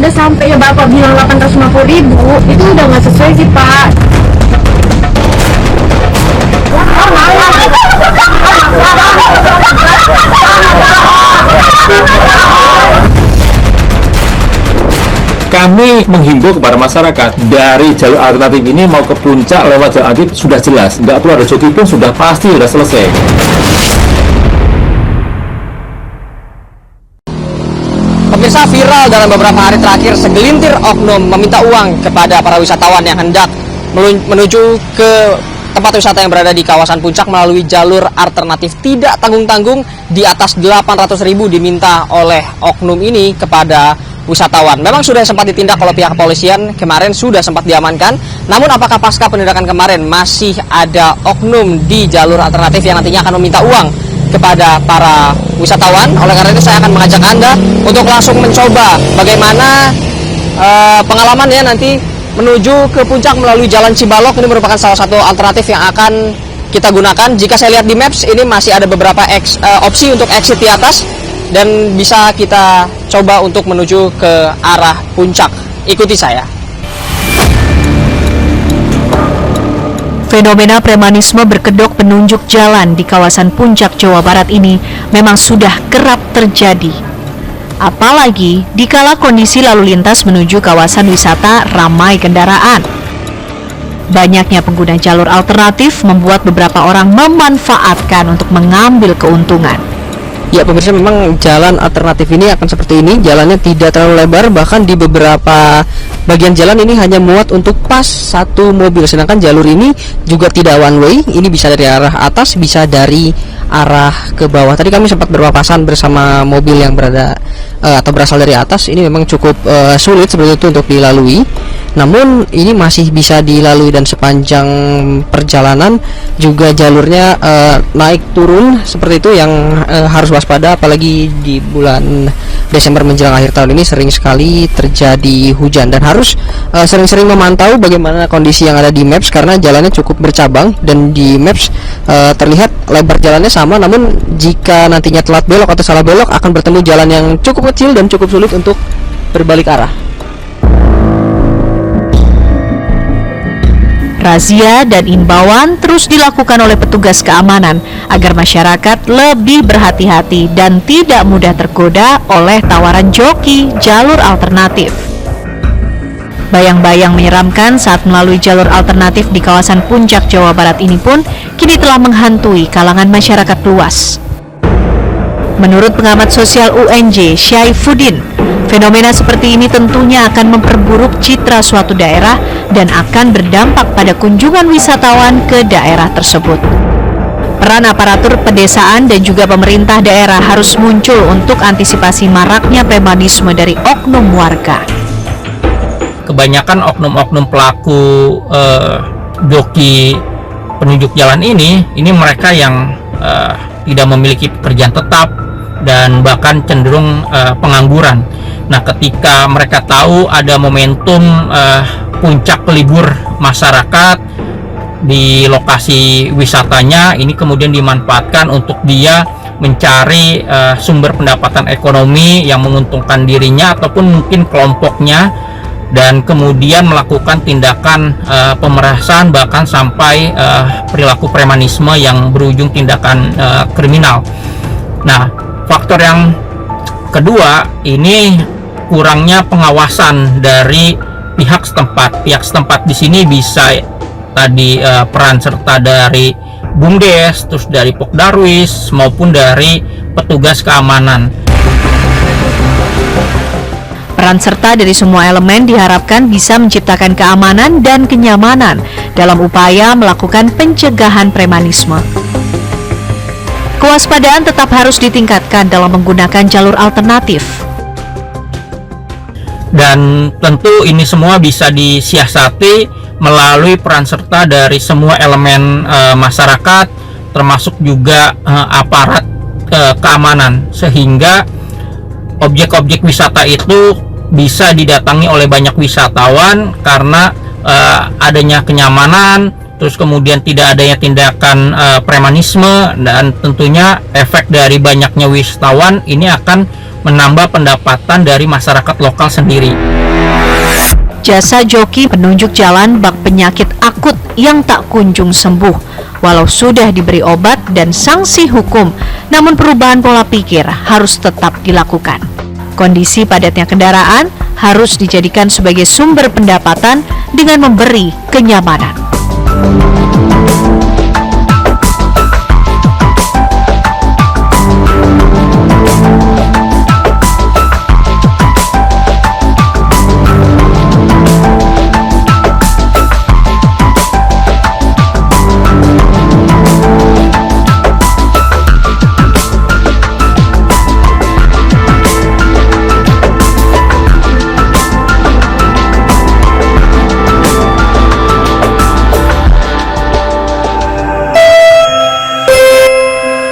udah sampai ya Bapak bilang 850.000, itu udah nggak sesuai sih Pak. Kami menghimbau kepada masyarakat dari jalur alternatif ini mau ke puncak lewat jalur alternatif sudah jelas, nggak perlu ada joki pun sudah pasti sudah selesai. Pemirsa, viral dalam beberapa hari terakhir segelintir oknum meminta uang kepada para wisatawan yang hendak menuju ke tempat wisata yang berada di kawasan puncak melalui jalur alternatif tidak tanggung-tanggung di atas 800.000 diminta oleh oknum ini kepada wisatawan. Memang sudah sempat ditindak oleh pihak kepolisian, kemarin sudah sempat diamankan. Namun apakah pasca penindakan kemarin masih ada oknum di jalur alternatif yang nantinya akan meminta uang kepada para wisatawan? Oleh karena itu saya akan mengajak Anda untuk langsung mencoba bagaimana pengalamannya nanti menuju ke puncak melalui Jalan Cibalok. Ini merupakan salah satu alternatif yang akan kita gunakan. Jika saya lihat di Maps, ini masih ada beberapa opsi untuk exit di atas dan bisa kita coba untuk menuju ke arah puncak. Ikuti saya. Fenomena premanisme berkedok penunjuk jalan di kawasan puncak Jawa Barat ini memang sudah kerap terjadi. Apalagi dikala kondisi lalu lintas menuju kawasan wisata ramai kendaraan. Banyaknya pengguna jalur alternatif membuat beberapa orang memanfaatkan untuk mengambil keuntungan. Ya pemirsa, memang jalan alternatif ini akan seperti ini. Jalannya tidak terlalu lebar, bahkan di beberapa bagian jalan ini hanya muat untuk pas satu mobil. Sedangkan jalur ini juga tidak one way, ini bisa dari arah atas, bisa dari arah ke bawah. Tadi kami sempat berpapasan bersama mobil yang berada atau berasal dari atas. Ini memang cukup sulit seperti itu untuk dilalui. Namun ini masih bisa dilalui dan sepanjang perjalanan juga jalurnya naik turun seperti itu yang harus waspada, apalagi di bulan Desember menjelang akhir tahun ini sering sekali terjadi hujan dan harus sering-sering memantau bagaimana kondisi yang ada di Maps karena jalannya cukup bercabang dan di Maps terlihat lebar jalannya sama, namun jika nantinya telat belok atau salah belok akan bertemu jalan yang cukup kecil dan cukup sulit untuk berbalik arah. Razia dan imbauan terus dilakukan oleh petugas keamanan agar masyarakat lebih berhati-hati dan tidak mudah tergoda oleh tawaran joki jalur alternatif. Bayang-bayang menyeramkan saat melalui jalur alternatif di kawasan puncak Jawa Barat ini pun kini telah menghantui kalangan masyarakat luas. Menurut pengamat sosial UNJ Syaifuddin, fenomena seperti ini tentunya akan memperburuk citra suatu daerah dan akan berdampak pada kunjungan wisatawan ke daerah tersebut. Peran aparatur pedesaan dan juga pemerintah daerah harus muncul untuk antisipasi maraknya premanisme dari oknum warga. Kebanyakan oknum-oknum pelaku joki penunjuk jalan ini mereka yang tidak memiliki pekerjaan tetap dan bahkan cenderung pengangguran. Nah, ketika mereka tahu ada momentum puncak libur masyarakat di lokasi wisatanya, ini kemudian dimanfaatkan untuk dia mencari sumber pendapatan ekonomi yang menguntungkan dirinya ataupun mungkin kelompoknya, dan kemudian melakukan tindakan pemerasan bahkan sampai perilaku premanisme yang berujung tindakan kriminal. Nah, faktor yang kedua ini kurangnya pengawasan dari pihak setempat. Pihak setempat di sini bisa tadi peran serta dari BUMDes, terus dari Pokdarwis maupun dari petugas keamanan. Peran serta dari semua elemen diharapkan bisa menciptakan keamanan dan kenyamanan dalam upaya melakukan pencegahan premanisme. Kewaspadaan tetap harus ditingkatkan dalam menggunakan jalur alternatif. Dan tentu ini semua bisa disiasati melalui peran serta dari semua elemen masyarakat, termasuk juga aparat keamanan, sehingga objek-objek wisata itu bisa didatangi oleh banyak wisatawan karena adanya kenyamanan, terus kemudian tidak adanya tindakan premanisme, dan tentunya efek dari banyaknya wisatawan ini akan menambah pendapatan dari masyarakat lokal sendiri. Jasa joki penunjuk jalan bak penyakit akut yang tak kunjung sembuh. Walau sudah diberi obat dan sanksi hukum, namun perubahan pola pikir harus tetap dilakukan. Kondisi padatnya kendaraan harus dijadikan sebagai sumber pendapatan dengan memberi kenyamanan.